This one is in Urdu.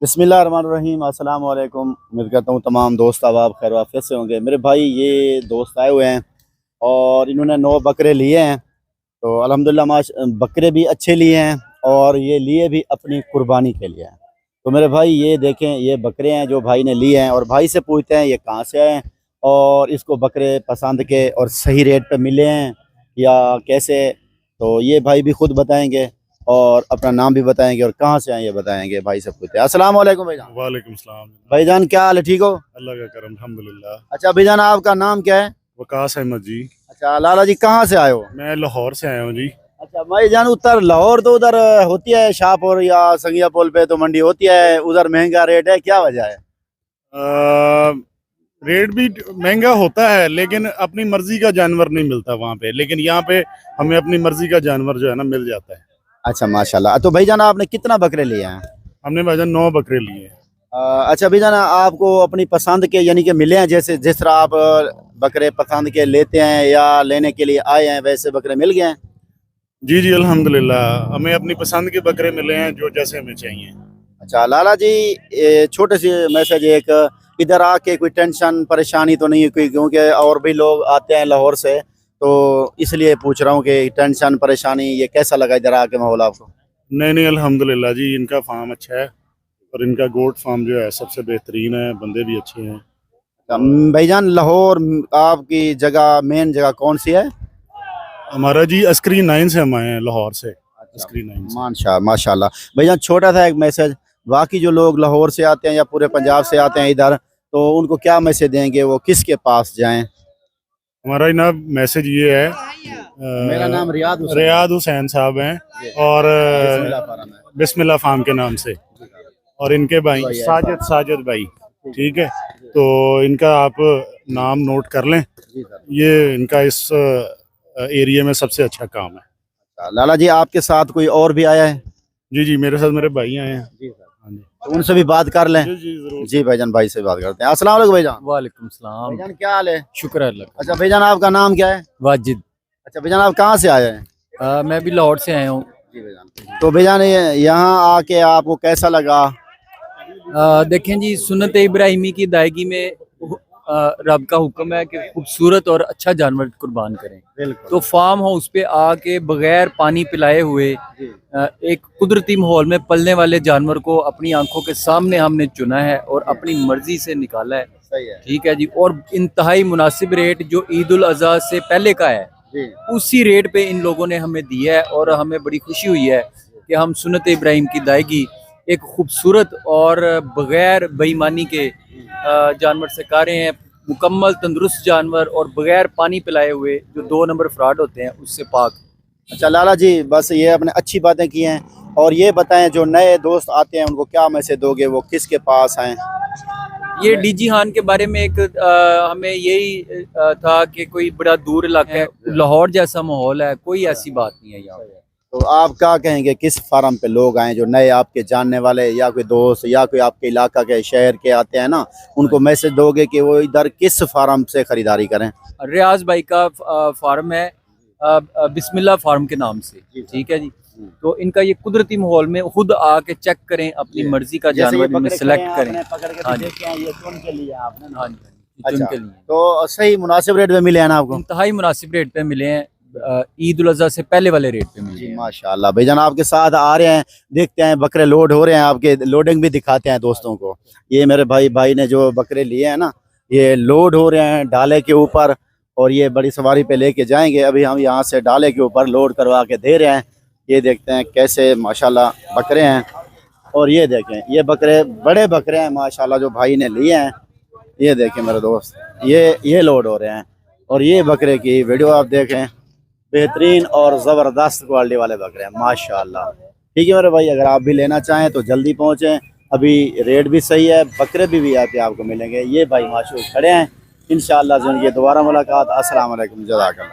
بسم اللہ الرحمن الرحیم، السلام علیکم۔ امید کرتا ہوں تمام دوست احباب خیر وافیت سے ہوں گے۔ میرے بھائی یہ دوست آئے ہوئے ہیں اور انہوں نے 9 بکرے لیے ہیں، تو الحمدللہ بکرے بھی اچھے لیے ہیں اور یہ لیے بھی اپنی قربانی کے لیے ہیں۔ تو میرے بھائی یہ دیکھیں، یہ بکرے ہیں جو بھائی نے لیے ہیں، اور بھائی سے پوچھتے ہیں یہ کہاں سے آئے ہیں اور اس کو بکرے پسند کے اور صحیح ریٹ پہ ملے ہیں یا کیسے، تو یہ بھائی بھی خود بتائیں گے اور اپنا نام بھی بتائیں گے اور کہاں سے آئے یہ بتائیں گے۔ بھائی سے پوچھتے ہیں۔ السلام علیکم بھائی جان۔ وعلیکم السلام بھائی جان کیا حال ہے، ٹھیک ہو؟ اللہ کا کرم الحمدللہ۔ اچھا بھائی جان، آپ کا نام کیا ہے؟ وقاص احمد جی۔ اچھا لالا جی، کہاں سے آئے ہو؟ میں لاہور سے آیا ہوں جی۔ اچھا بھائی جان، ادھر لاہور تو ادھر ہوتی ہے شاہپور یا سنگیا پول پہ تو منڈی ہوتی ہے، ادھر مہنگا ریٹ ہے، کیا وجہ ہے؟ ریٹ بھی مہنگا ہوتا ہے لیکن اپنی مرضی کا جانور نہیں ملتا وہاں پہ، لیکن یہاں پہ ہمیں اپنی مرضی کا جانور جو ہے نا مل جاتا ہے۔ اچھا ماشاءاللہ۔ تو بھائی جان آپ نے کتنا بکرے لیے ہیں؟ ہم نے بھائی جان 9 بکرے لیے ہیں۔ اچھا بھائی جان، آپ کو اپنی پسند کے یعنی کہ ملے ہیں، جس طرح آپ بکرے پسند کے لیتے ہیں یا لینے کے لیے آئے ہیں ویسے بکرے مل گئے ہیں؟ جی جی الحمدللہ، ہمیں اپنی پسند کے بکرے ملے ہیں جو جیسے ہمیں چاہیے۔ اچھا لالا جی، چھوٹے سی میسج ایک، ادھر آ کے کوئی ٹینشن پریشانی تو نہیں کوئی، کیونکہ اور بھی لوگ آتے ہیں لاہور سے، تو اس لیے پوچھ رہا ہوں کہ ٹینشن پریشانی یہ کیسا لگا ادھر آ کے ماحول آپ کو؟ نہیں الحمدللہ جی، ان کا فارم اچھا ہے اور ان کا گوٹ فارم جو ہے سب سے بہترین ہے، بندے بھی اچھے ہیں۔ بھائی جان لاہور آپ کی جگہ مین جگہ کون سی ہے؟ ہمارا جی عسکری 9 سے ہم آئے ہیں، لاہور سے عسکری 9 سے۔ ماشاء اللہ۔ بھائی جان چھوٹا سا ایک میسج، باقی جو لوگ لاہور سے آتے ہیں یا پورے پنجاب سے آتے ہیں ادھر، تو ان کو کیا میسج دیں گے، وہ کس کے پاس جائیں؟ ہمارا جناب میسج یہ ہے، میرا نام ریاض حسین صاحب ہیں اور بسم اللہ فارم کے نام سے، اور ان کے بھائی ساجد بھائی، ٹھیک ہے، تو ان کا آپ نام نوٹ کر لیں، یہ ان کا اس ایریا میں سب سے اچھا کام ہے۔ لالا جی آپ کے ساتھ کوئی اور بھی آیا ہے؟ جی جی میرے ساتھ میرے بھائی آئے ہیں۔ ہاں جی، تو ان سے بھی بات کر لیں۔ جی ضرور۔ جی بھائی جان، بھائی سے بات کرتے ہیں۔ السلام علیکم بھائی جان۔ وعلیکم السلام۔ بھائی جان کیا حال ہے؟ شکر ہے اللہ کا۔ اچھا بھائی جان آپ کا نام کیا ہے؟ واجد۔ اچھا بھائی جان آپ کہاں سے آئے ہیں؟ میں بھی لاہور سے آیا ہوں۔ جی بھائی جان، تو بھائی جان یہاں آ کے آپ کو کیسا لگا؟ دیکھیں جی، سنت ابراہیمی کی ادائیگی میں رب کا حکم ہے کہ خوبصورت اور اچھا جانور قربان کریں، تو فارم ہاؤس پہ آ کے بغیر پانی پلائے ہوئے ایک قدرتی ماحول میں پلنے والے جانور کو اپنی آنکھوں کے سامنے ہم نے چنا ہے اور اپنی مرضی سے نکالا ہے، ٹھیک ہے جی، اور انتہائی مناسب ریٹ جو عید الاضحیٰ سے پہلے کا ہے اسی ریٹ پہ ان لوگوں نے ہمیں دیا ہے، اور ہمیں بڑی خوشی ہوئی ہے کہ ہم سنت ابراہیم کی ادائیگی ایک خوبصورت اور بغیر بے ایمانی کے جانور سے کھا رہے ہیں، مکمل تندرست جانور اور بغیر پانی پلائے ہوئے جو 2 نمبر فراڈ ہوتے ہیں اس سے پاک۔ اچھا لالا جی، بس یہ اپنے اچھی باتیں کی ہیں، اور یہ بتائیں جو نئے دوست آتے ہیں ان کو کیا میسج دو گے، وہ کس کے پاس ہیں؟ یہ ڈی جی خان کے بارے میں ایک ہمیں یہی تھا کہ کوئی بڑا دور علاقہ ہے، لاہور جیسا ماحول ہے، کوئی ایسی بات نہیں ہے یہاں پہ۔ تو آپ کیا کہیں گے کس فارم پہ لوگ آئیں جو نئے آپ کے جاننے والے یا کوئی دوست یا کوئی آپ کے علاقہ کے شہر کے آتے ہیں نا، ان کو میسج دو گے کہ وہ ادھر کس فارم سے خریداری کریں؟ ریاض بھائی کا فارم ہے بسم اللہ فارم کے نام سے، ٹھیک ہے جی، تو ان کا یہ قدرتی ماحول میں خود آ کے چیک کریں، اپنی مرضی کا جانور میں سلیکٹ کریں۔ اچھا، تو صحیح مناسب ریٹ پہ ملے ہیں نا آپ کو؟ انتہائی مناسب ریٹ پہ ملے ہیں، عید الاضحیٰ سے پہلے والے ریٹ پہ ملے ہیں۔ ماشاءاللہ بھائی جان آپ کے ساتھ آ رہے ہیں، دیکھتے ہیں بکرے لوڈ ہو رہے ہیں، آپ کے لوڈنگ بھی دکھاتے ہیں دوستوں کو۔ یہ میرے بھائی نے جو بکرے لیے ہیں نا، یہ لوڈ ہو رہے ہیں ڈالے کے اوپر، اور یہ بڑی سواری پہ لے کے جائیں گے۔ ابھی ہم یہاں سے ڈالے کے اوپر لوڈ کروا کے دے رہے ہیں، یہ دیکھتے ہیں کیسے ماشاءاللہ بکرے ہیں، اور یہ دیکھیں یہ بکرے بڑے بکرے ہیں ماشاءاللہ جو بھائی نے لیے ہیں، یہ دیکھیں میرے دوست، یہ لوڈ ہو رہے ہیں، اور یہ بکرے کی ویڈیو آپ دیکھیں، بہترین اور زبردست کوالٹی والے بکرے ہیں ماشاءاللہ۔ ٹھیک ہے میرے بھائی، اگر آپ بھی لینا چاہیں تو جلدی پہنچیں، ابھی ریٹ بھی صحیح ہے، بکرے بھی آپ کو ملیں گے۔ یہ بھائی ماشاءاللہ کھڑے ہیں، انشاءاللہ زندگی دوبارہ ملاقات۔ السلام علیکم، جزاک اللہ۔